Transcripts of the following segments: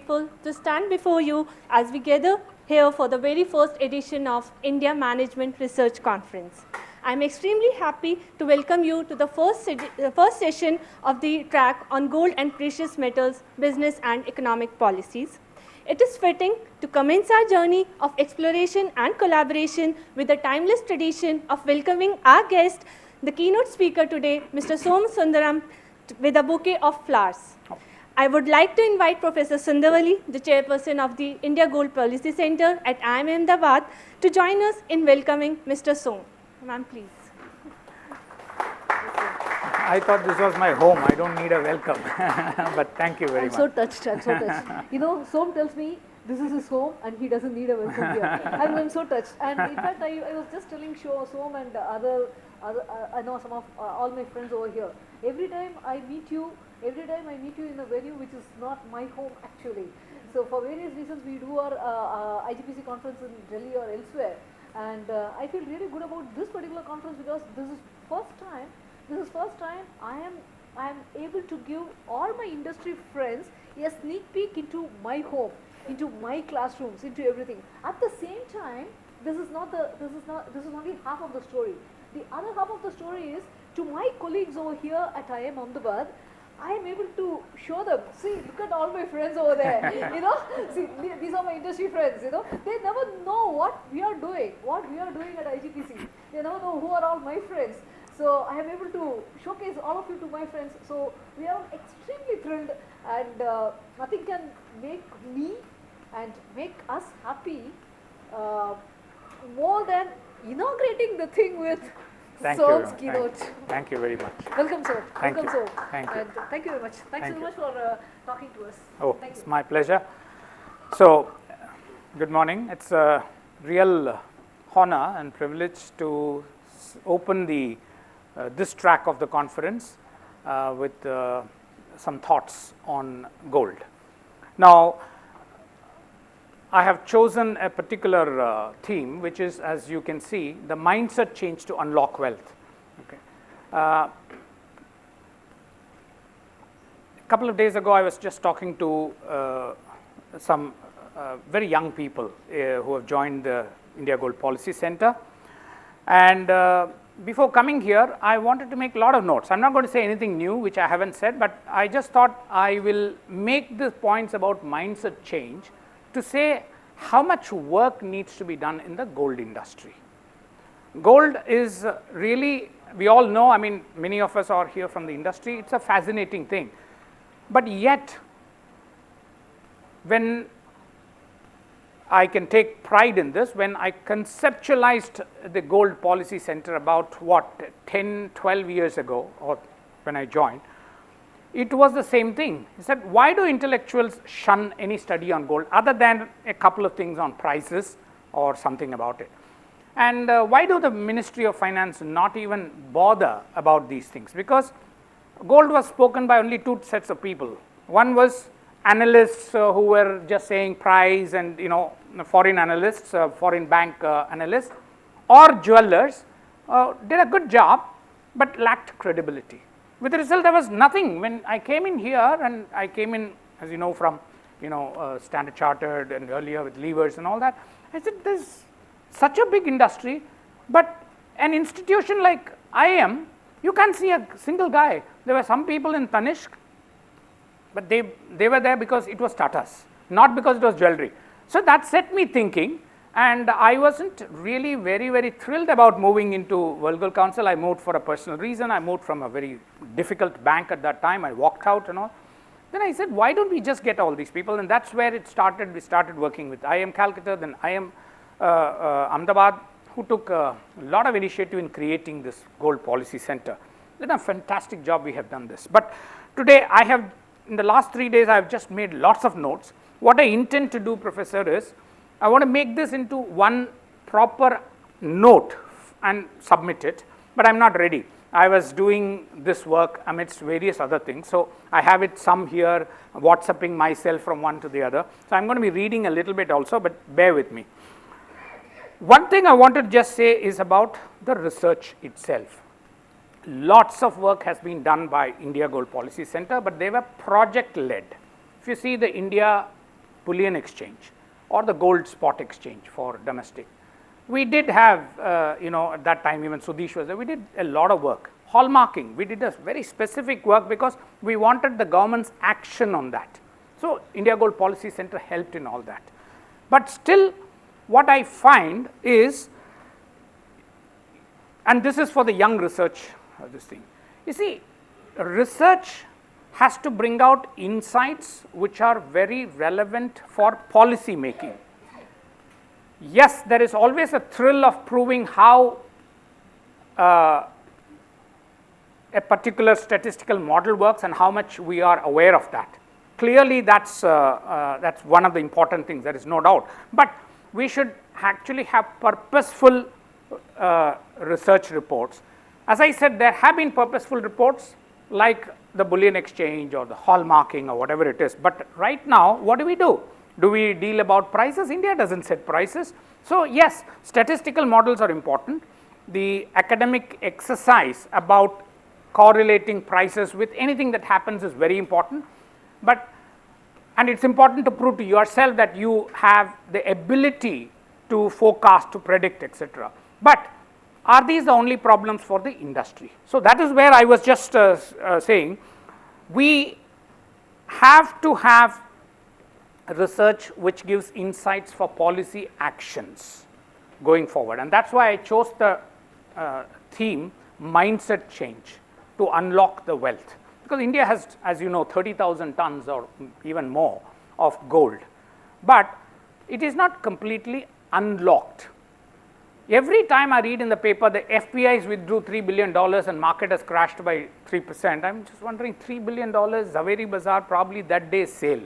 grateful to stand before you as we gather here for the very first edition of India Management Research Conference. I am extremely happy to welcome you to the first session of the track on gold and precious metals, business and economic policies. It is fitting to commence our journey of exploration and collaboration with the timeless tradition of welcoming our guest, the keynote speaker today, Mr. Somasundaram, with a bouquet of flowers. I would like to invite Professor Sundavalli, the chairperson of the India Gold Policy Center at IIMA Ahmedabad, to join us in welcoming Mr. Som. Ma'am, please. I thought this was my home. I don't need a welcome, but thank you very much. I'm so touched. You know, Som tells me this is his home and he doesn't need a welcome here. I'm so touched. And in fact, I was just telling Som and I know some of all my friends over here. Every time I meet you in a venue which is not my home actually. So for various reasons, we do our IGPC conference in Delhi or elsewhere. And I feel really good about this particular conference because this is first time I am able to give all my industry friends a sneak peek into my home, into my classrooms, into everything. At the same time, this is only half of the story. The other half of the story is to my colleagues over here at IIMA Ahmedabad. I am able to show them, see, look at all my friends over there, you know, see, these are my industry friends, you know, they never know what we are doing at IGPC, they never know who are all my friends. So I am able to showcase all of you to my friends, so we are extremely thrilled and nothing can make me and make us happy more than inaugurating the thing with Som's keynote. Thank you very much. Welcome, sir. Thank you. Thank you. And thank you very much. Thanks so much for talking to us. Oh, it's my pleasure. So, good morning. It's a real honor and privilege to open this track of the conference with some thoughts on gold. Now, I have chosen a particular theme, which is, as you can see, the mindset change to unlock wealth. Okay. A couple of days ago, I was just talking to some very young people who have joined the India Gold Policy Center. And before coming here, I wanted to make a lot of notes. I'm not going to say anything new, which I haven't said, but I just thought I will make the points about mindset change to say how much work needs to be done in the gold industry. Gold is really, we all know, I mean, many of us are here from the industry, it's a fascinating thing. But yet, when I can take pride in this, when I conceptualized the Gold Policy Center about 10, 12 years ago, or when I joined, it was the same thing. He said, why do intellectuals shun any study on gold other than a couple of things on prices or something about it? And why do the Ministry of Finance not even bother about these things? Because gold was spoken by only two sets of people. One was analysts who were just saying price and, you know, foreign analysts, foreign bank analysts, or jewelers did a good job but lacked credibility. With the result, there was nothing. When I came in here, and I came in, as you know, from Standard Chartered and earlier with levers and all that, I said, there's such a big industry, but an institution like IIM, you can't see a single guy. There were some people in Tanishq, but they were there because it was Tatas, not because it was jewellery. So that set me thinking, and I wasn't really very thrilled about moving into World Gold Council. I moved for a personal reason. I moved from a very difficult bank at that time. I walked out and all. Then I said, why don't we just get all these people? And that's where it started. We started working with IIM Calcutta, then IIM Ahmedabad, who took a lot of initiative in creating this Gold Policy Center. Then a fantastic job we have done this. But today I have, in the last 3 days, I have just made lots of notes. What I intend to do, Professor, is I want to make this into one proper note and submit it, but I'm not ready. I was doing this work amidst various other things. So I have it some here, WhatsApping myself from one to the other. So I'm going to be reading a little bit also, but bear with me. One thing I wanted to just say is about the research itself. Lots of work has been done by India Gold Policy Center, but they were project led. If you see the India bullion exchange or the gold spot exchange for domestic. We did have, at that time even Sudhish was there, we did a lot of work. Hallmarking, we did a very specific work because we wanted the government's action on that. So, India Gold Policy Center helped in all that. But still, what I find is, and this is for the young research, this thing. You see, research has to bring out insights which are very relevant for policy making. Yes, there is always a thrill of proving how a particular statistical model works and how much we are aware of that. Clearly, that's one of the important things, there is no doubt. But we should actually have purposeful research reports. As I said, there have been purposeful reports like the bullion exchange or the hallmarking or whatever it is. But right now, what do? Do we deal about prices? India doesn't set prices. So yes, statistical models are important. The academic exercise about correlating prices with anything that happens is very important. And it's important to prove to yourself that you have the ability to forecast, to predict, etc. But are these the only problems for the industry? So that is where I was just saying, we have to have research which gives insights for policy actions going forward, and that's why I chose the theme mindset change to unlock the wealth, because India has, as you know, 30,000 tons or even more of gold, but it is not completely unlocked. Every time I read in the paper the FPIs withdrew $3 billion and market has crashed by 3%, I'm just wondering, $3 billion, Zaveri Bazaar, probably that day's sale.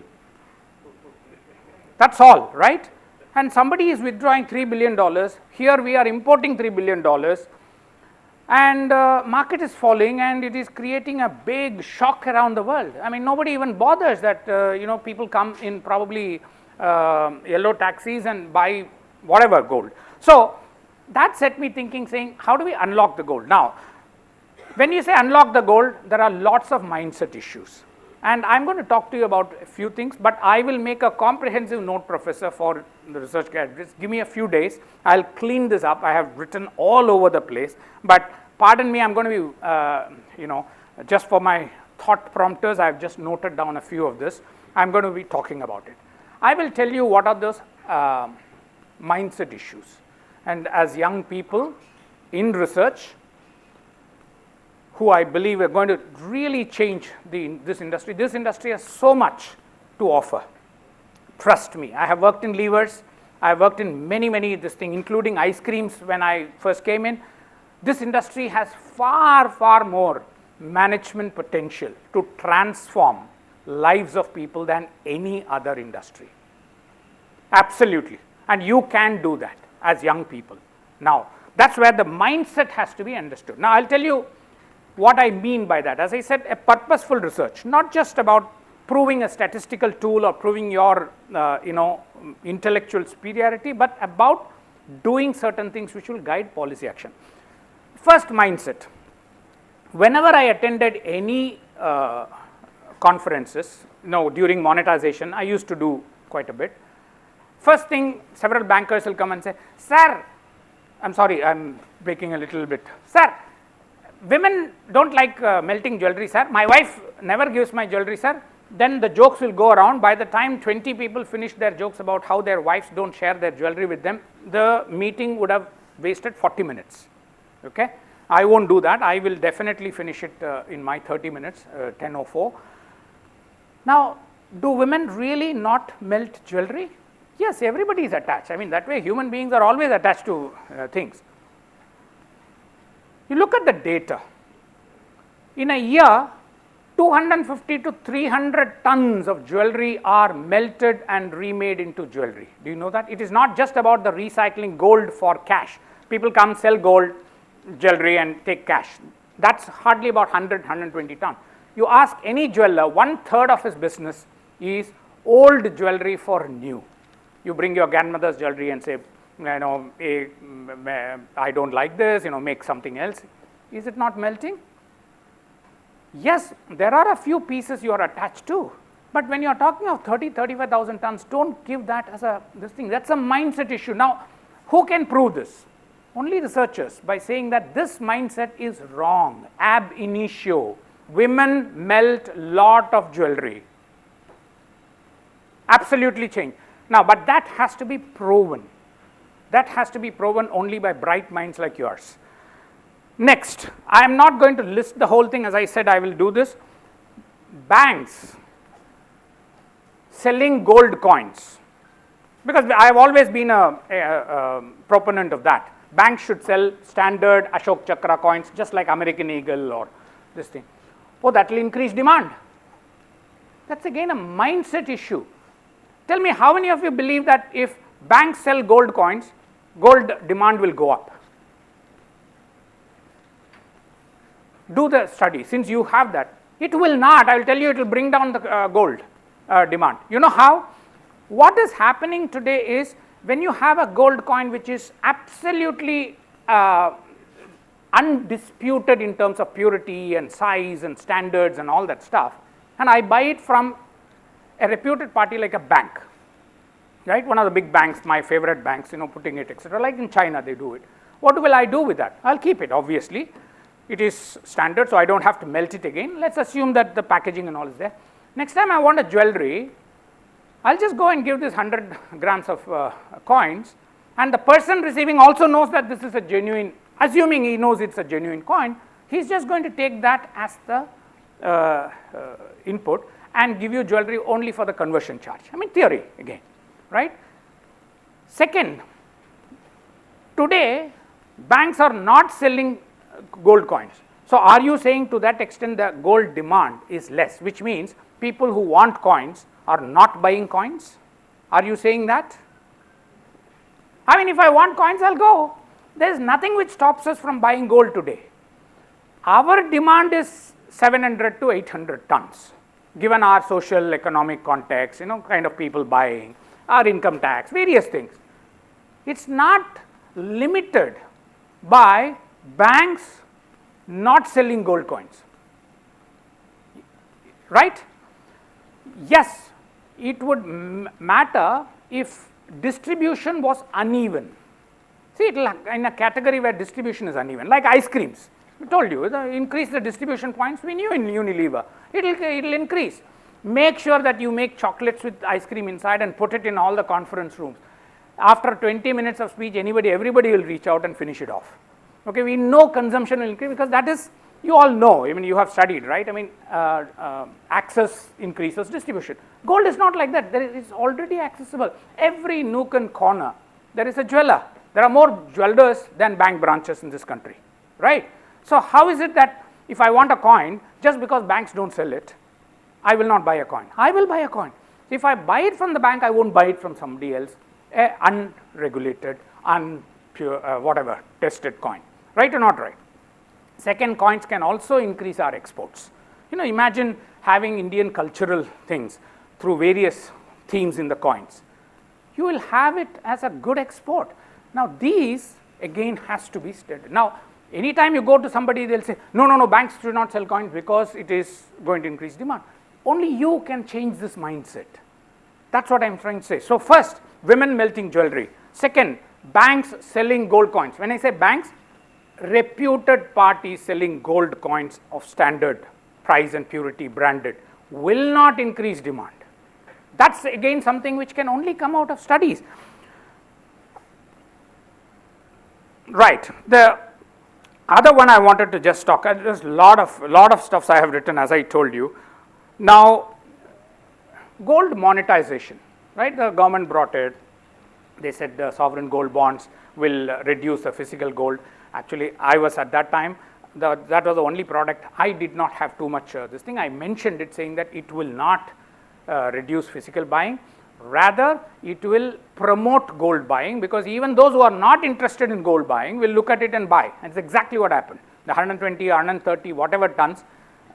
That's all, right? And somebody is withdrawing $3 billion, here we are importing $3 billion, and market is falling and it is creating a big shock around the world. I mean, nobody even bothers that, people come in probably yellow taxis and buy whatever gold. So that set me thinking, saying, how do we unlock the gold? Now, when you say unlock the gold, there are lots of mindset issues. And I'm going to talk to you about a few things, but I will make a comprehensive note, Professor, for the research graduates. Give me a few days. I'll clean this up. I have written all over the place. But pardon me, I'm going to be, just for my thought prompters, I've just noted down a few of this. I'm going to be talking about it. I will tell you what are those mindset issues. And as young people in research, who I believe are going to really change this industry. This industry has so much to offer. Trust me, I have worked in levers, I have worked in many this thing, including ice creams when I first came in. This industry has far more management potential to transform lives of people than any other industry. Absolutely. And you can do that as young people. Now, that's where the mindset has to be understood. Now, I'll tell you what I mean by that. As I said, a purposeful research, not just about proving a statistical tool or proving your intellectual superiority, but about doing certain things which will guide policy action. First, mindset. Whenever I attended any conferences, during monetization, I used to do quite a bit. First thing, several bankers will come and say, sir, I'm sorry, I'm breaking a little bit. Sir, women don't like melting jewelry, sir. My wife never gives my jewelry, sir. Then the jokes will go around. By the time 20 people finish their jokes about how their wives don't share their jewelry with them, the meeting would have wasted 40 minutes. Okay? I won't do that. I will definitely finish it in my 30 minutes, 10:04. Now, do women really not melt jewelry? Yes, everybody is attached. I mean, that way human beings are always attached to things. You look at the data. In a year, 250 to 300 tons of jewelry are melted and remade into jewelry. Do you know that? It is not just about the recycling gold for cash. People come, sell gold, jewelry and take cash. That's hardly about 100, 120 tons. You ask any jeweler, 1/3 of his business is old jewelry for new. You bring your grandmother's jewelry and say, I don't like this, make something else. Is it not melting? Yes, there are a few pieces you are attached to, But when you are talking of 35,000 tons, don't give that as this thing. That's a mindset issue. Now, who can prove this? Only researchers, by saying that this mindset is wrong. Ab initio. Women melt lot of jewelry. Absolutely changed. Now, but that has to be proven. That has to be proven only by bright minds like yours. Next, I am not going to list the whole thing. As I said, I will do this. Banks selling gold coins, because I have always been a proponent of that. Banks should sell standard Ashok Chakra coins, just like American Eagle or this thing. Oh, that will increase demand. That's again a mindset issue. Tell me, how many of you believe that if banks sell gold coins, gold demand will go up? Do the study, since you have that. It will not. I will tell you, it will bring down the gold demand. You know how? What is happening today is, when you have a gold coin which is absolutely undisputed in terms of purity and size and standards and all that stuff, and I buy it from a reputed party like a bank, right? One of the big banks, my favorite banks, putting it, etc. Like in China, they do it. What will I do with that? I'll keep it, obviously. It is standard, so I don't have to melt it again. Let's assume that the packaging and all is there. Next time I want a jewelry, I'll just go and give this 100 grams of coins, and the person receiving also knows that this is a genuine, assuming he knows it's a genuine coin, he's just going to take that as the input and give you jewelry only for the conversion charge. I mean, theory again, right? Second, today banks are not selling gold coins. So are you saying to that extent the gold demand is less, which means people who want coins are not buying coins? Are you saying that? I mean, if I want coins, I'll go. There is nothing which stops us from buying gold today. Our demand is 700 to 800 tons, given our social economic context, kind of people buying, our income tax, various things. It's not limited by banks not selling gold coins, right? Yes, it would matter if distribution was uneven. See, it will in a category where distribution is uneven, like ice creams. I told you, increase the distribution points. We knew in Unilever, it will increase. Make sure that you make chocolates with ice cream inside and put it in all the conference rooms. After 20 minutes of speech, everybody will reach out and finish it off. Okay, we know consumption will increase, because that is, you all know, I mean, you have studied, right? I mean, access increases distribution. Gold is not like that. It's already accessible. Every nook and corner, there is a jeweler. There are more jewelers than bank branches in this country, right? So how is it that if I want a coin, just because banks don't sell it, I will not buy a coin? I will buy a coin. If I buy it from the bank, I won't buy it from somebody else, unregulated, unpure, whatever, tested coin. Right or not right? Second, coins can also increase our exports. Imagine having Indian cultural things through various themes in the coins. You will have it as a good export. Now, these again has to be studied. Now, anytime you go to somebody, they'll say, no, banks do not sell coins because it is going to increase demand. Only you can change this mindset. That's what I'm trying to say. So first, women melting jewelry. Second, banks selling gold coins. When I say banks, reputed parties selling gold coins of standard price and purity, branded, will not increase demand. That's again something which can only come out of studies. Right. The other one I wanted to just talk, there's a lot of stuff I have written, as I told you. Now, gold monetization, right? The government brought it. They said the sovereign gold bonds will reduce the physical gold. Actually, I was at that time, that was the only product. I did not have too much this thing. I mentioned it, saying that it will not reduce physical buying. Rather, it will promote gold buying, because even those who are not interested in gold buying will look at it and buy. And it's exactly what happened. The 120, 130, whatever tons,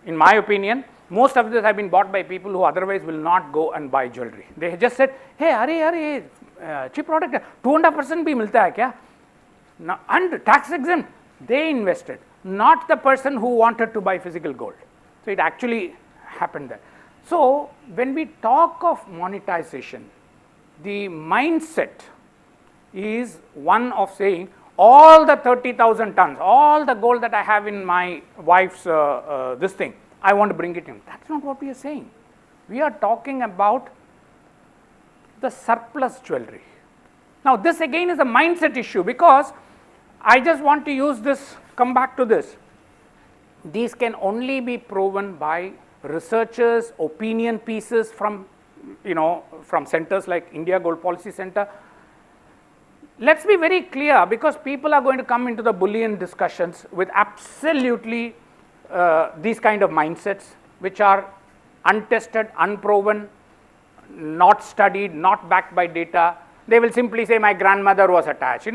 in my opinion, most of this have been bought by people who otherwise will not go and buy jewelry. They just said, hey, cheap product, 2.5% bhi milta hai kya? Now, and tax exempt, they invested, not the person who wanted to buy physical gold. So it actually happened there. So, when we talk of monetization, the mindset is one of saying all the 30,000 tons, all the gold that I have in my wife's this thing, I want to bring it in. That's not what we are saying. We are talking about the surplus jewelry. Now, this again is a mindset issue, because I just want to use this, come back to this. These can only be proven by researchers, opinion pieces from, from centers like India Gold Policy Center. Let's be very clear, because people are going to come into the bullion discussions with absolutely these kind of mindsets, which are untested, unproven, not studied, not backed by data. They will simply say my grandmother was attached.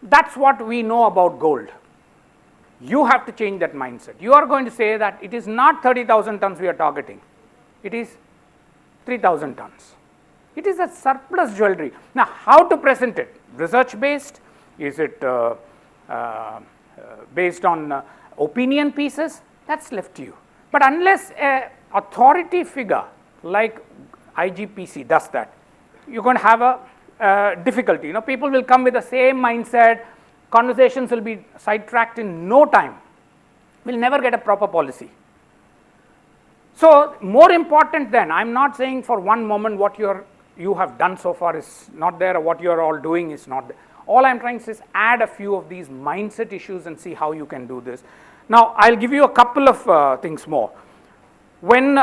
That's what we know about gold. You have to change that mindset. You are going to say that it is not 30,000 tons we are targeting. It is 3,000 tons. It is a surplus jewelry. Now, how to present it? Research based? Is it based on opinion pieces? That's left to you. But unless an authority figure like IGPC does that, you're going to have a difficulty. People will come with the same mindset. Conversations will be sidetracked in no time. We'll never get a proper policy. So, more important than, I'm not saying for one moment what you have done so far is not there, or what you are all doing is not there. All I'm trying to say is add a few of these mindset issues and see how you can do this. Now, I'll give you a couple of things more. When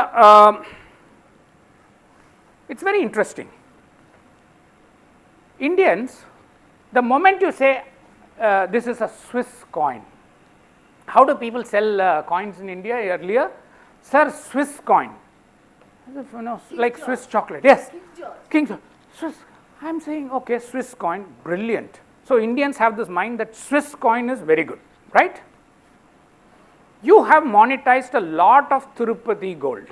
it's very interesting. Indians, the moment you say this is a Swiss coin, how do people sell coins in India earlier? Sir, Swiss coin. As if, like Swiss chocolate. Yes. King George. Swiss. I'm saying, okay, Swiss coin, brilliant. So, Indians have this mind that Swiss coin is very good, right? You have monetized a lot of Tirupati gold,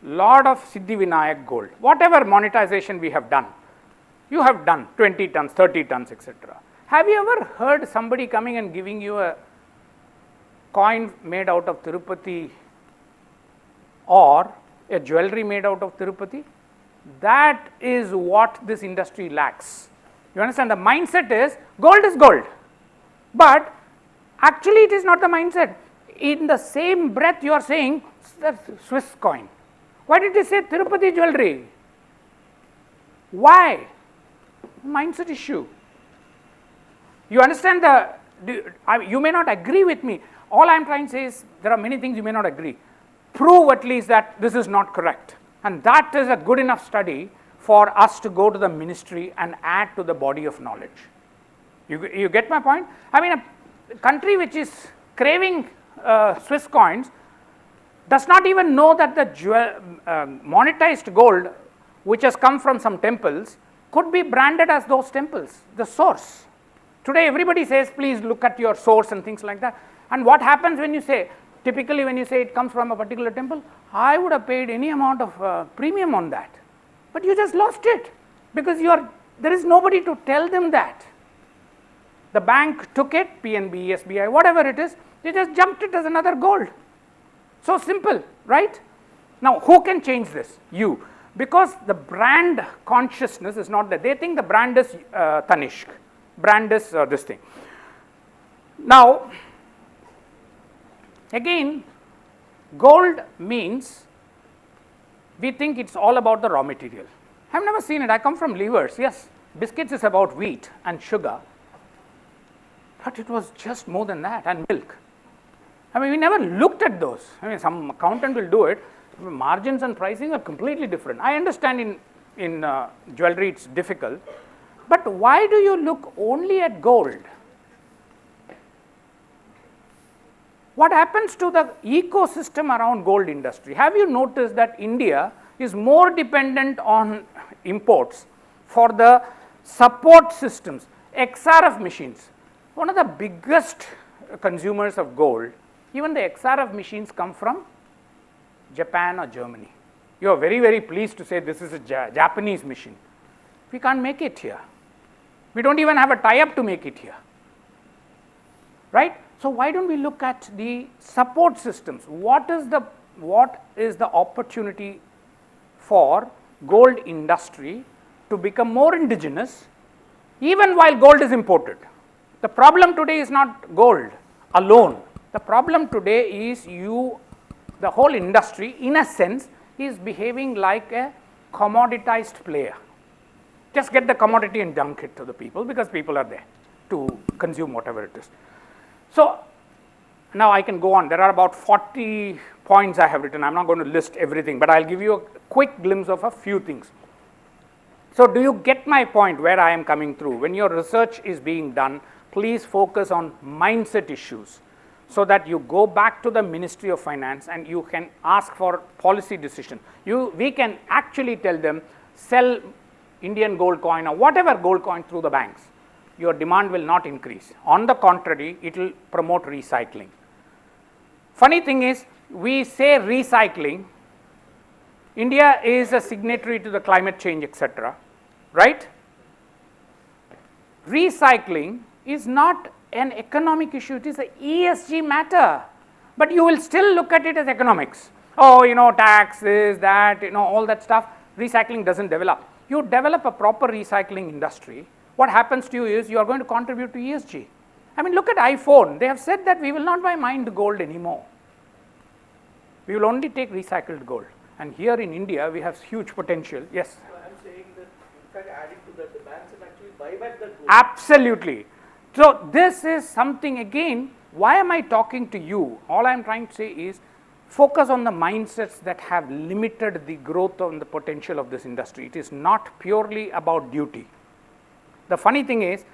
lot of Siddhivinayak gold, whatever monetization we have done. You have done 20 tons, 30 tons, etc. Have you ever heard somebody coming and giving you a coin made out of Tirupati or a jewelry made out of Tirupati? That is what this industry lacks. You understand? The mindset is gold, but actually it is not the mindset. In the same breath you are saying Swiss coin. Why did you say Tirupati jewelry? Why? Mindset issue. You understand you may not agree with me. All I am trying to say is there are many things you may not agree. Prove at least that this is not correct. And that is a good enough study for us to go to the ministry and add to the body of knowledge. You get my point? I mean, a country which is craving Swiss coins does not even know that the monetized gold which has come from some temples could be branded as those temples, the source. Today everybody says please look at your source and things like that. And what happens when you say, typically when you say it comes from a particular temple, I would have paid any amount of premium on that. But you just lost it because there is nobody to tell them that. The bank took it, PNB, SBI, whatever it is, they just jumped it as another gold. So simple, right? Now, who can change this? You. Because the brand consciousness is not there. They think the brand is Tanishq, brand is this thing. Now, again, gold means we think it's all about the raw material. I've never seen it. I come from levers. Yes, biscuits is about wheat and sugar, but it was just more than that, and milk. I mean, we never looked at those. I mean, some accountant will do it. Margins and pricing are completely different. I understand in jewelry it's difficult, but why do you look only at gold? What happens to the ecosystem around gold industry? Have you noticed that India is more dependent on imports for the support systems, XRF machines? One of the biggest consumers of gold, even the XRF machines come from Japan or Germany. You are very, very pleased to say this is a Japanese machine. We can't make it here. We don't even have a tie-up to make it here. Right? So why don't we look at the support systems? What is the opportunity for gold industry to become more indigenous, even while gold is imported. The problem today is not gold alone. The problem today is the whole industry, in a sense, is behaving like a commoditized player. Just get the commodity and dunk it to the people, because people are there to consume whatever it is. So now I can go on. There are about 40 points I have written. I'm not going to list everything, but I'll give you a quick glimpse of a few things. So do you get my point where I am coming through? When your research is being done, please focus on mindset issues, so that you go back to the Ministry of Finance and you can ask for policy decision. We can actually tell them, sell Indian gold coin or whatever gold coin through the banks. Your demand will not increase. On the contrary, it will promote recycling. Funny thing is, we say recycling. India is a signatory to the climate change, etc. Right? Recycling is not an economic issue, it is an ESG matter, but you will still look at it as economics. Oh, taxes, that, all that stuff. Recycling doesn't develop. You develop a proper recycling industry, what happens to you is you are going to contribute to ESG. I mean, look at iPhone. They have said that we will not buy mined gold anymore. We will only take recycled gold. And here in India, we have huge potential. Yes? So I am saying that, in fact, adding to that, the banks can actually buy back that gold. Absolutely. So this is something, again, why am I talking to you? All I am trying to say is, focus on the mindsets that have limited the growth and the potential of this industry. It is not purely about duty. The funny thing is,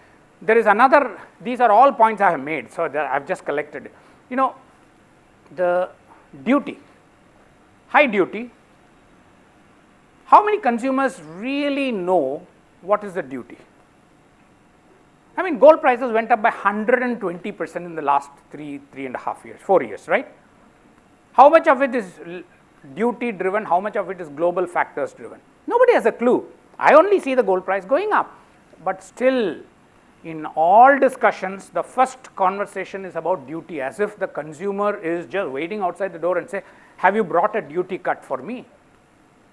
there is another, these are all points I have made, so I have just collected. The duty, high duty, how many consumers really know what is the duty? I mean, gold prices went up by 120% in the last 3.5 years, 4 years, right? How much of it is duty driven? How much of it is global factors driven? Nobody has a clue. I only see the gold price going up. But still, in all discussions, the first conversation is about duty, as if the consumer is just waiting outside the door and say, have you brought a duty cut for me?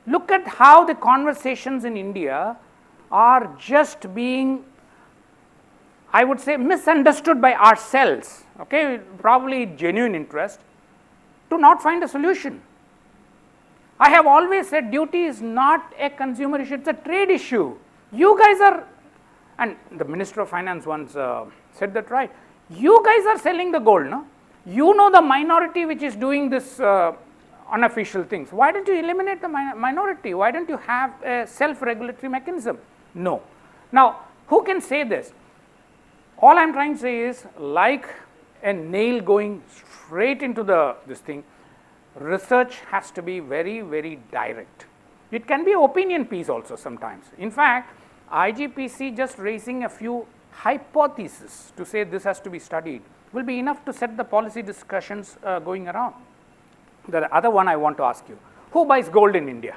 Look at how the conversations in India are just being, I would say, misunderstood by ourselves, okay, probably genuine interest, to not find a solution. I have always said duty is not a consumer issue, it's a trade issue. You guys are, and the Minister of Finance once said that right, you guys are selling the gold, no? You know the minority which is doing this unofficial things. Why don't you eliminate the minority? Why don't you have a self-regulatory mechanism? No. Now, who can say this? All I am trying to say is, like a nail going straight into this thing, research has to be very, very direct. It can be opinion piece also sometimes. In fact, IGPC just raising a few hypotheses to say this has to be studied will be enough to set the policy discussions going around. The other one I want to ask you, who buys gold in India?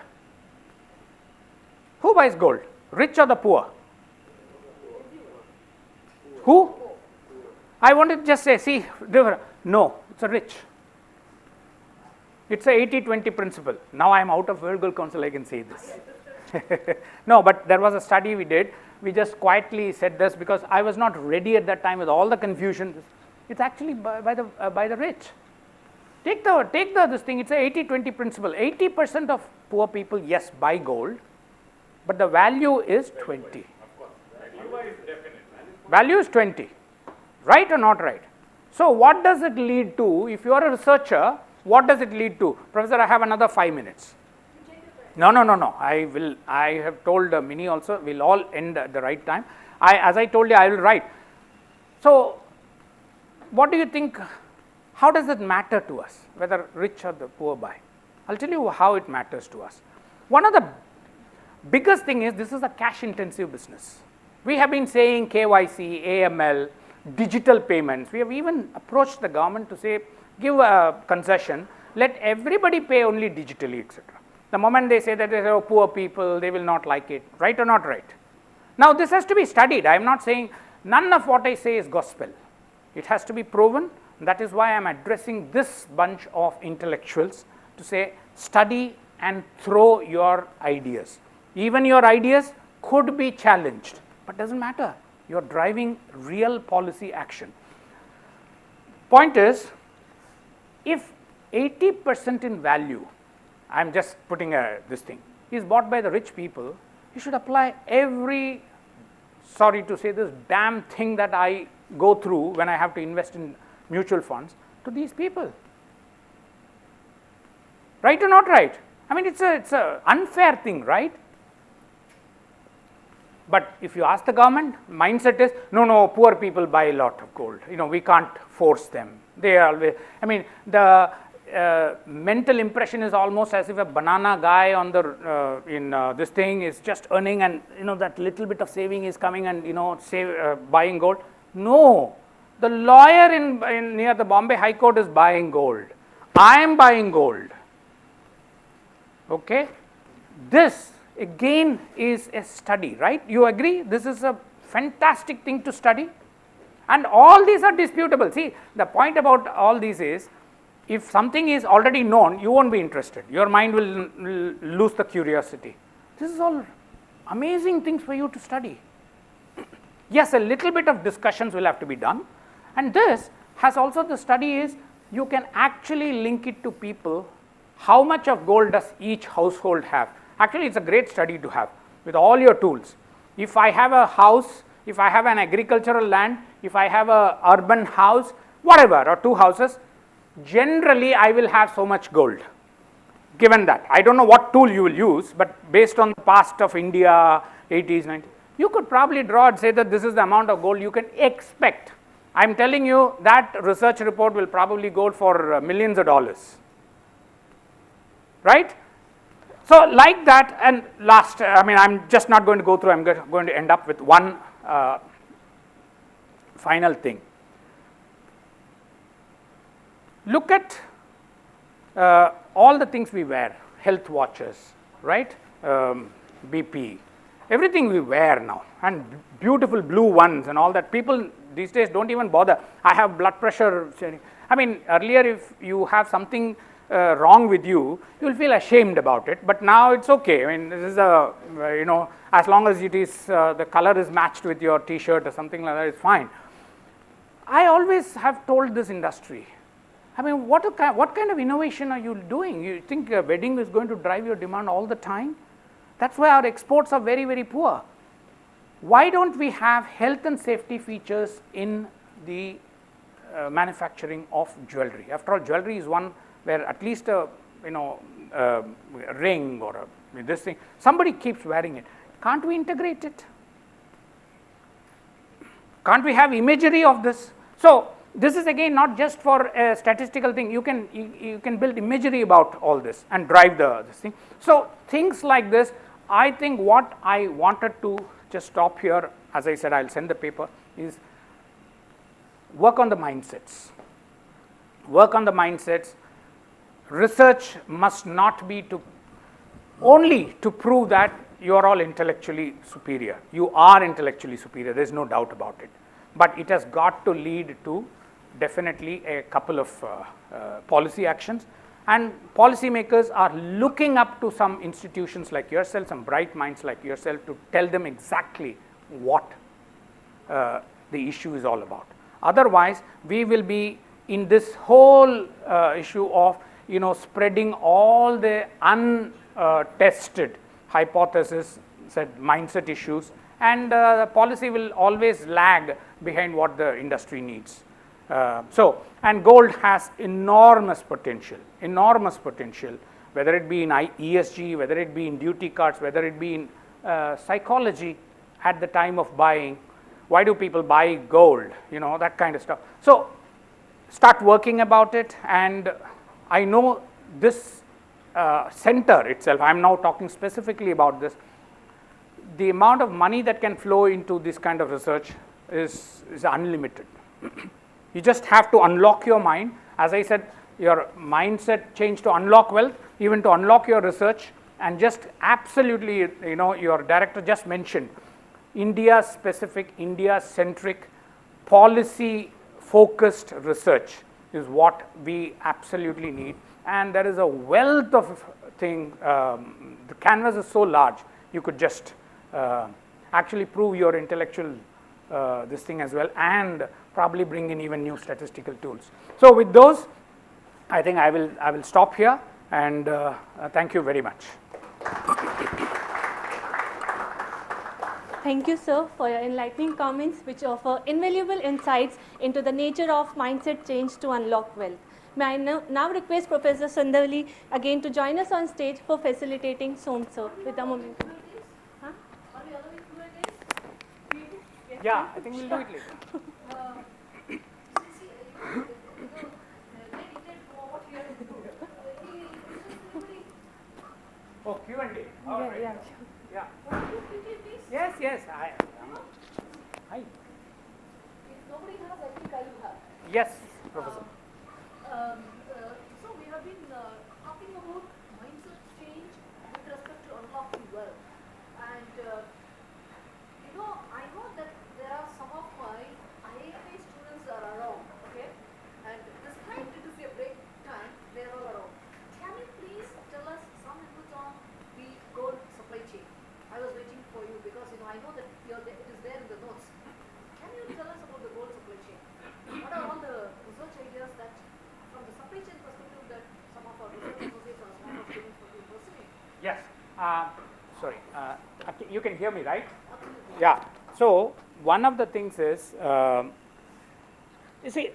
Who buys gold? Rich or the poor? Who? I want to just say, see, no, it's a rich. It's a 80-20 principle. Now I am out of World Gold Council, I can say this. No, but there was a study we did. We just quietly said this because I was not ready at that time with all the confusion. It's actually by the rich. Take this thing. It's a 80-20 principle. 80% of poor people, yes, buy gold, but the value is 20. Value is 20. Right or not right? So what does it lead to? If you are a researcher, what does it lead to? Professor, I have another 5 minutes. No. I have told Mini also, we'll all end at the right time. As I told you, I will write. So, what do you think? How does it matter to us, whether rich or the poor buy? I'll tell you how it matters to us. One of the biggest thing is, this is a cash intensive business. We have been saying KYC, AML, digital payments. We have even approached the government to say, give a concession, let everybody pay only digitally, etc. The moment they say that they are poor people, they will not like it, right or not right? Now this has to be studied. I am not saying, none of what I say is gospel. It has to be proven. That is why I am addressing this bunch of intellectuals to say, study and throw your ideas. Even your ideas could be challenged, but doesn't matter. You're driving real policy action. Point is, if 80% in value, I'm just putting this thing, is bought by the rich people, you should apply every, sorry to say this, damn thing that I go through when I have to invest in mutual funds to these people. Right or not right? I mean, it's a unfair thing, right? But if you ask the government, mindset is, no, poor people buy a lot of gold. We can't force them. They are always, I mean, the mental impression is almost as if a banana guy on the this thing is just earning, and that little bit of saving is coming and buying gold. No, the lawyer in near the Bombay High Court is buying gold. I am buying gold. Okay, this again is a study, right? You agree? This is a fantastic thing to study, and all these are disputable. See, the point about all these is, if something is already known, you won't be interested. Your mind will lose the curiosity. This is all amazing things for you to study. Yes, a little bit of discussions will have to be done, and this has also, the study is, you can actually link it to people. How much of gold does each household have? Actually, it's a great study to have with all your tools. If I have a house, if I have an agricultural land, if I have a urban house, whatever, or two houses, generally I will have so much gold. Given that, I don't know what tool you will use, but based on the past of India, 80s, 90s, you could probably draw and say that this is the amount of gold you can expect. I'm telling you that research report will probably go for millions of dollars. Right? So like that, and last, I'm just not going to go through, I'm going to end up with one final thing. Look at all the things we wear, health watches, right? BP, everything we wear now, and beautiful blue ones and all that. People these days don't even bother. I have blood pressure. Earlier if you have something wrong with you, you will feel ashamed about it, but now it's okay. This is as long as it is the color is matched with your t-shirt or something like that, it's fine. I always have told this industry, what kind of innovation are you doing? You think a wedding is going to drive your demand all the time? That's why our exports are very, very poor. Why don't we have health and safety features in the manufacturing of jewelry? After all, jewelry is one where at least a ring or this thing, somebody keeps wearing it. Can't we integrate it? Can't we have imagery of this? So this is again not just for a statistical thing. You can build imagery about all this and drive this thing. So things like this, I think what I wanted to just stop here, as I said, I'll send the paper, is work on the mindsets. Work on the mindsets. Research must not be only to prove that you are all intellectually superior. You are intellectually superior, there is no doubt about it. But it has got to lead to definitely a couple of policy actions. And policymakers are looking up to some institutions like yourself, some bright minds like yourself, to tell them exactly what the issue is all about. Otherwise, we will be in this whole issue of spreading all the untested hypotheses, mindset issues, and the policy will always lag behind what the industry needs. And gold has enormous potential, whether it be in ESG, whether it be in duty cards, whether it be in psychology at the time of buying. Why do people buy gold? That kind of stuff. So start working about it, and I know this center itself, I am now talking specifically about this, the amount of money that can flow into this kind of research is unlimited. You just have to unlock your mind. As I said, your mindset change to unlock wealth, even to unlock your research, and just absolutely, your director just mentioned, India-specific, India-centric, policy-focused research is what we absolutely need. and there is a wealth of thing. The canvas is so large, you could just actually prove your intellectual this thing as well, and probably bring in even new statistical tools. So with those, I think I will stop here, and thank you very much. Thank you, sir, for your enlightening comments, which offer invaluable insights into the nature of mindset change to unlock wealth. May I now request Professor Sundarli again to join us on stage for facilitating Som sir with a moment. Huh? Yeah, I think we'll do it later. Oh, Q&A. All right. Yeah. Yeah. Yes. Hi. If nobody has, I think I will have. Yes, Professor. So we have been talking about mindset change with respect to unlocking wealth, and I know that there are some of my IIMA students are around, okay, and this time it is a break time, they are all around. Can you please tell us some inputs on the gold supply chain? I was waiting for you because I know that it is there in the notes. Can you tell us about the gold supply chain? What are all the research ideas that, from the supply chain perspective, that some of our research associates or some of our students will be pursuing? Yes. Sorry. You can hear me, right? Absolutely. Yeah. So one of the things is, you see,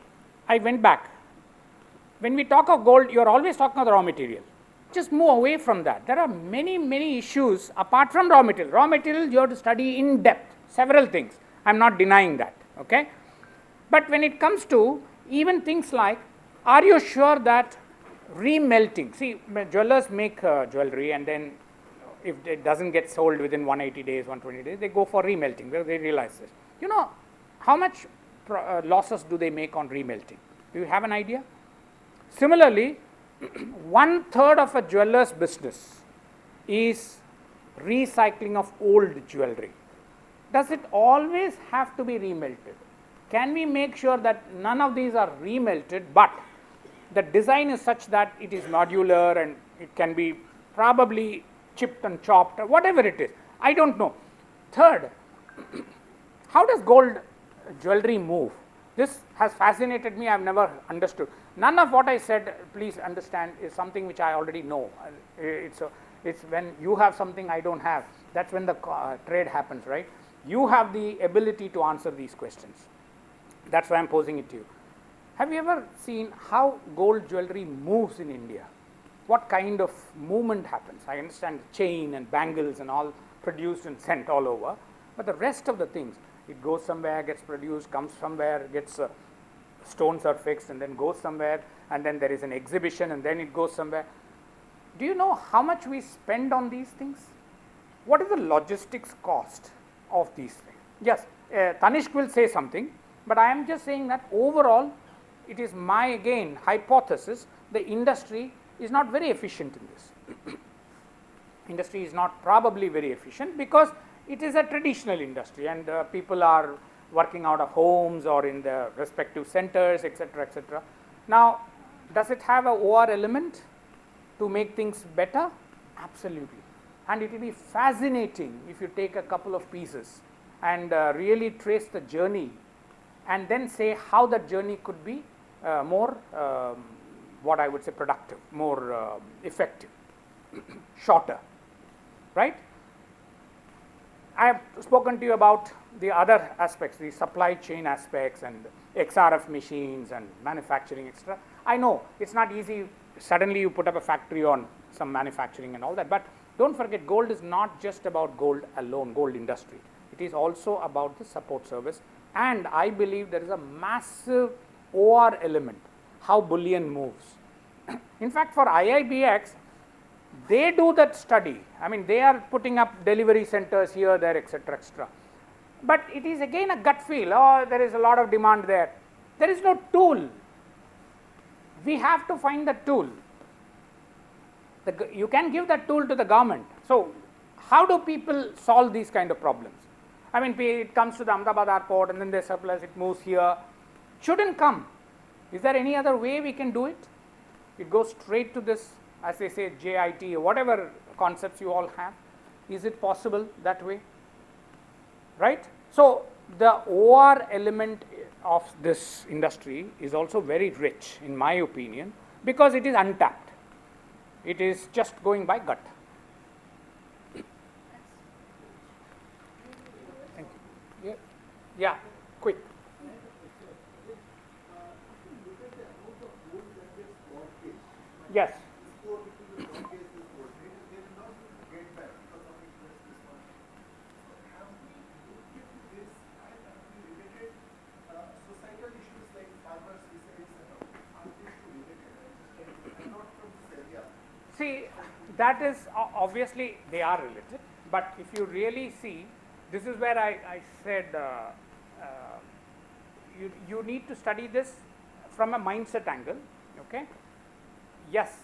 I went back. When we talk of gold, you're always talking of the raw material. Just move away from that. There are many issues apart from raw material. Raw material, you have to study in depth, several things. I'm not denying that, okay? But when it comes to even things like, are you sure that remelting, see, jewelers make jewelry, and then if it doesn't get sold within 180 days, 120 days, they go for remelting, where they realize this. You know, how much losses do they make on remelting? Do you have an idea? Similarly, 1/3 of a jeweler's business is recycling of old jewelry. Does it always have to be remelted? Can we make sure that none of these are remelted, but the design is such that it is modular and it can be probably chipped and chopped or whatever it is? I don't know. Third, how does gold jewelry move? This has fascinated me. I've never understood. None of what I said, please understand, is something which I already know. It's when you have something I don't have. That's when the trade happens, right? You have the ability to answer these questions. That's why I'm posing it to you. Have you ever seen how gold jewelry moves in India? What kind of movement happens? I understand chain and bangles and all produced and sent all over, but the rest of the things, it goes somewhere, gets produced, comes somewhere, gets stones are fixed, and then goes somewhere, and then there is an exhibition, and then it goes somewhere. Do you know how much we spend on these things? What is the logistics cost of these things? Yes, Tanishq will say something, but I am just saying that overall, it is my, again, hypothesis, the industry is not very efficient in this. Industry is not probably very efficient because it is a traditional industry, and people are working out of homes or in the respective centers, etc., etc. Now, does it have a OR element to make things better? Absolutely. And it will be fascinating if you take a couple of pieces and really trace the journey and then say how that journey could be more, what I would say, productive, more effective, shorter, right? I have spoken to you about the other aspects, the supply chain aspects and XRF machines and manufacturing, etc. I know it's not easy. Suddenly you put up a factory on some manufacturing and all that, but don't forget, gold is not just about gold alone, gold industry. It is also about the support service, and I believe there is a massive OR element, how bullion moves. In fact, for IIBX, they do that study. I mean, they are putting up delivery centers here, there, etc., etc. But it is again a gut feel. Oh, there is a lot of demand there. There is no tool. We have to find the tool. You can give that tool to the government. So, how do people solve these kind of problems? I mean, it comes to the Ahmedabad airport and then they surplus, it moves here. Shouldn't come. Is there any other way we can do it? It goes straight to this, as they say, JIT or whatever concepts you all have. Is it possible that way? Right? So the OR element of this industry is also very rich, in my opinion, because it is untapped. It is just going by gut. Thank you. Yeah, quick. Yes. See, that is obviously they are related, but if you really see, this is where I said you need to study this from a mindset angle. Okay. Yes,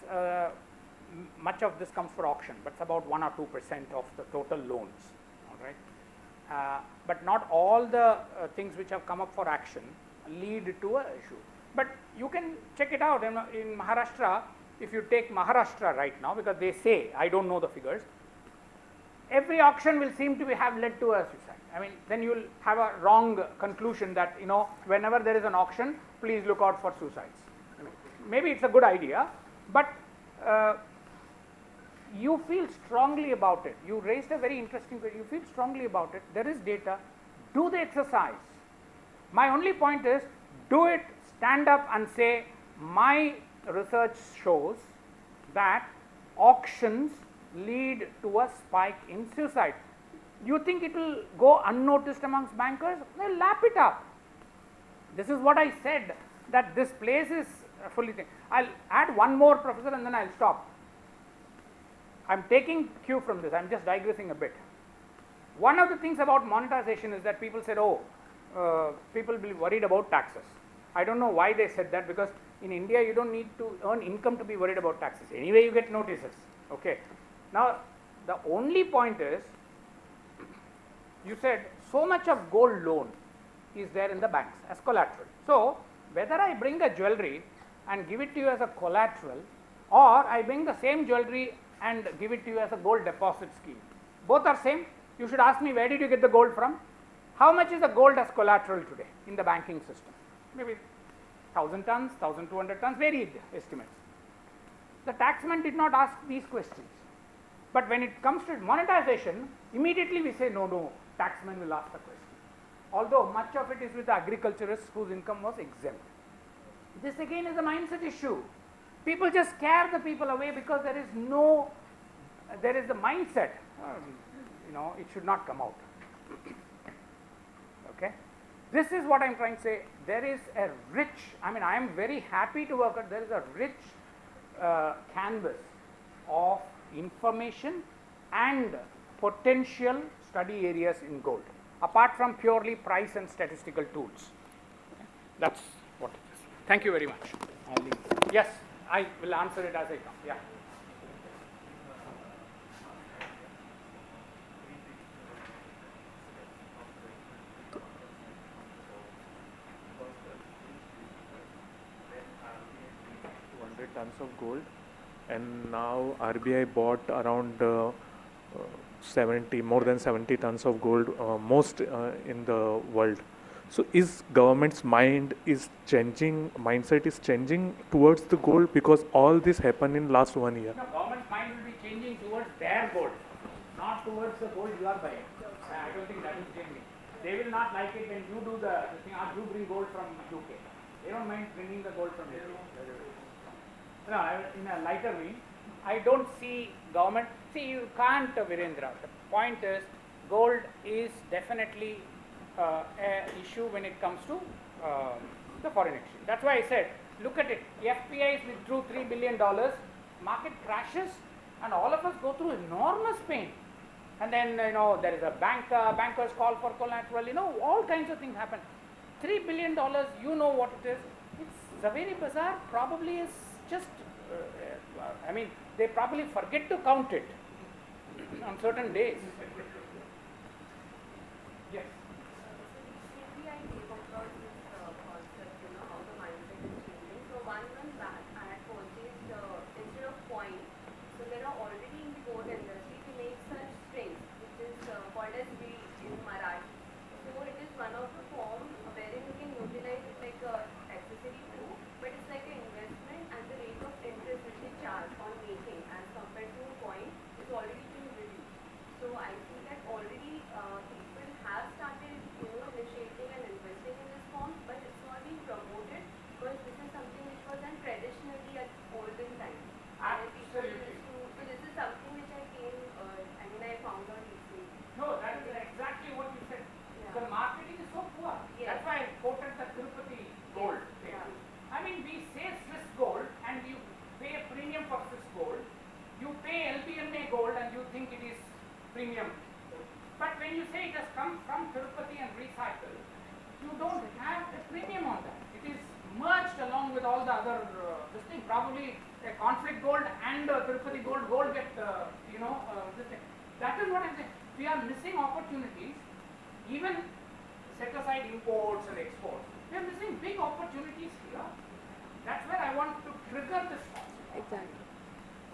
much of this comes for auction, but it's about 1 or 2% of the total loans. All right. But not all the things which have come up for action lead to a issue. But you can check it out in Maharashtra. If you take Maharashtra right now, because they say, I don't know the figures, every auction will seem to have led to a suicide. I mean, then you will have a wrong conclusion that, whenever there is an auction, please look out for suicides. I mean, maybe it's a good idea, but you feel strongly about it. You raised a very interesting question. You feel strongly about it. There is data. Do the exercise. My only point is, do it, stand up and say, my research shows that auctions lead to a spike in suicide. You think it will go unnoticed amongst bankers? They'll lap it up. This is what I said, that this place is fully thing. I'll add one more, Professor, and then I'll stop. I'm taking cue from this. I'm just digressing a bit. One of the things about monetization is that people said, people will be worried about taxes. I don't know why they said that, because in India you don't need to earn income to be worried about taxes. Anyway, you get notices. Okay. Now, the only point is, you said so much of gold loan is there in the banks as collateral. So, whether I bring a jewellery and give it to you as a collateral, or I bring the same jewellery and give it to you as a gold deposit scheme, both are same. You should ask me, where did you get the gold from? How much is the gold as collateral today in the banking system? Maybe 1,000 tons, 1,200 tons, varied estimates. The taxman did not ask these questions. But when it comes to monetization, immediately we say, no, taxman will ask the question. Although much of it is with the agriculturists whose income was exempt. This again is a mindset issue. People just scare the people away because there is the mindset, it should not come out. Okay. This is what I am trying to say. There is a rich, I am very happy to work at, there is a rich canvas of information and potential study areas in gold, apart from purely price and statistical tools. That's what it is. Thank you very much. Yes, I will answer it as I come. Yeah. Tons of gold, and now RBI bought around more than 70 tons of gold, most in the world. So is government's mindset is changing towards the gold, because all this happened in last 1 year? No, government's mind will be changing towards their gold, not towards the gold you are buying. I don't think that is changing. They will not like it when you do the thing, you bring gold from UK. They don't mind bringing the gold from here. No, in a lighter vein, I don't see government. See, you can't, Virendra. The point is, gold is definitely an issue when it comes to the foreign exchange. That's why I said, look at it. FPIs withdrew $3 billion, market crashes, and all of us go through enormous pain. And then, there is a bankers call for collateral, all kinds of things happen. $3 billion, you know what it is. It's very bizarre, probably is just, they probably forget to count it on certain days. Yes. Maybe I came across this concept, how the mindset is changing. So 1 month back, I had purchased premium. But when you say it has come from Tirupati and recycled, you don't have a premium on that. It is merged along with all the other this thing. Probably a conflict gold and Tirupati gold get this thing. That is what I'm saying. We are missing opportunities. Even set aside imports and exports. We are missing big opportunities here. That's where I want to trigger this concept. Exactly.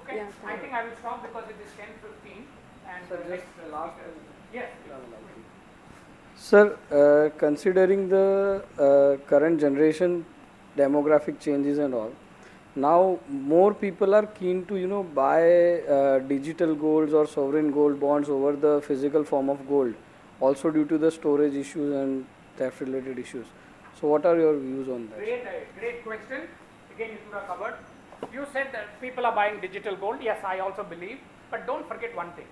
Okay. Yeah, I think I will stop because it is 10:15 and Sir, next just last. yes. Sir, considering the current generation demographic changes and all, now more people are keen to buy digital golds or sovereign gold bonds over the physical form of gold, also due to the storage issues and theft related issues. So what are your views on that? Great question. Again, you should have covered. You said that people are buying digital gold. Yes, I also believe. But don't forget one thing.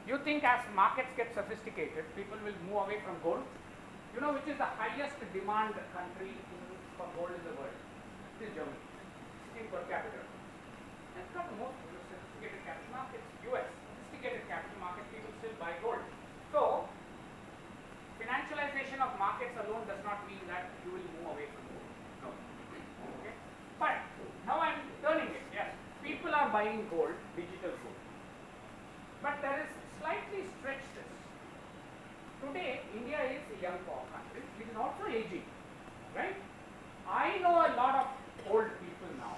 You think as markets get sophisticated, people will move away from gold? You know which is the highest demand country for gold in the world? It is Germany. In per capita. It's not the most sophisticated capital markets. US, sophisticated capital market, people still buy gold. So, financialization of markets alone does not mean that you will move away from gold. No. Okay. But now I'm turning it. Yes, people are buying gold, digital gold. But there is slightly stretched this. Today, India is a young poor country. It is also aging, right? I know a lot of old people now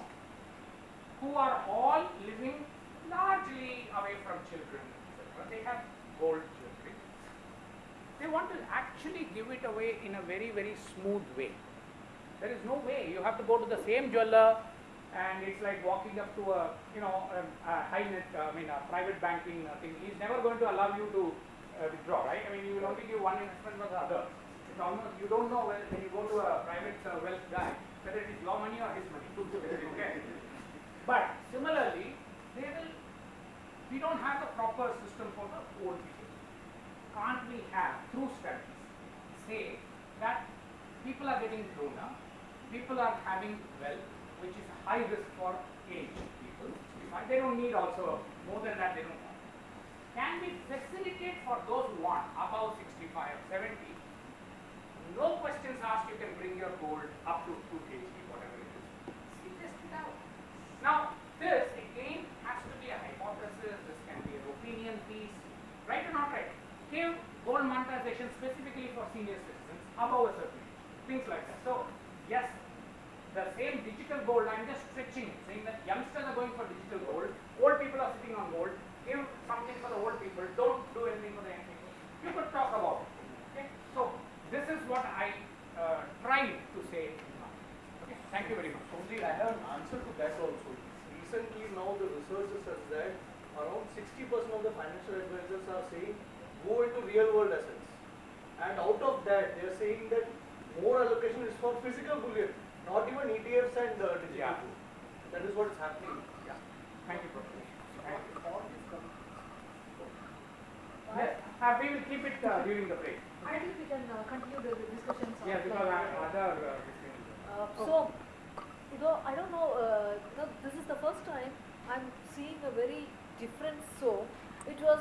who are all living largely away from children, etc. They have gold jewelry. They want to actually give it away in a very, very smooth way. There is no way. You have to go to the same jeweler, and it's like walking up to a private banking thing. He's never going to allow you to withdraw, right? I mean, you will only give one investment or the other. It's almost, you don't know when you go to a private wealth guy whether it is your money or his money. Okay. But similarly, we don't have the proper system for the old people. Can't we have, through studies, say that people are getting grown up, people are having wealth, which is high risk for aged people. They don't need also more than that. They don't want. Can we facilitate for those who want above 65 or 70? No questions asked. You can bring your gold up to 2 kg, whatever it is. See, test it out. Now, this again has to be a hypothesis. This can be an opinion piece, right or not right? Give gold monetization specifically for senior citizens above a certain age. Things like that. So, yes. The same digital gold, I'm just stretching it, saying that youngsters are going for digital gold, old people are sitting on gold, give something for the old people, don't do anything for the young people. You could talk about it. Okay? So, this is what I tried to say. Okay? Thank you very much. Only I have an answer to that also. Recently now the research says that around 60% of the financial advisors are saying go into real world assets. And out of that they are saying that more allocation is for physical bullion. Not even ETFs and digital. Yeah. That is what is happening. Yeah. Thank you, Professor. Thank you. Yes. We will keep it during the break. I think we can continue the discussions. Yeah, because I have other So, I don't know, this is the first time I'm seeing a very different soap. It was,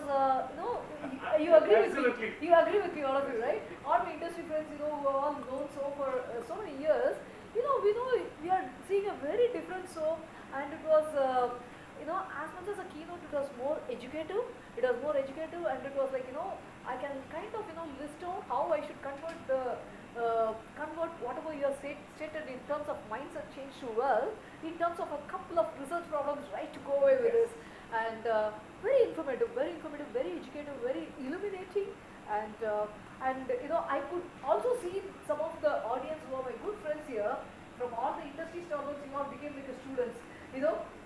you agree with me. You agree with me, all of you, right? All my industry friends, who have all known soap for so many years, we are seeing a very different soap, and it was, as much as a keynote, it was more educative. It was more educative, and it was like, I can kind of, list out how I should convert whatever you have stated in terms of mindset change to wealth, in terms of a couple of research problems, right, to go away with this. And very informative, very educative, very illuminating, and I could also see some of the audience who are my good friends here from all the industry startups who all became like students.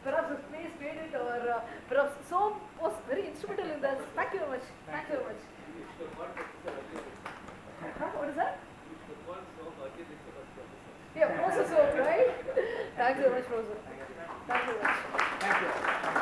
Perhaps this place made it, or perhaps so was very instrumental in that. Thank you very much. Thank you very much. What is that? Yeah, process soap, right? Thank you very much, Professor. Thank you very much. Thank you.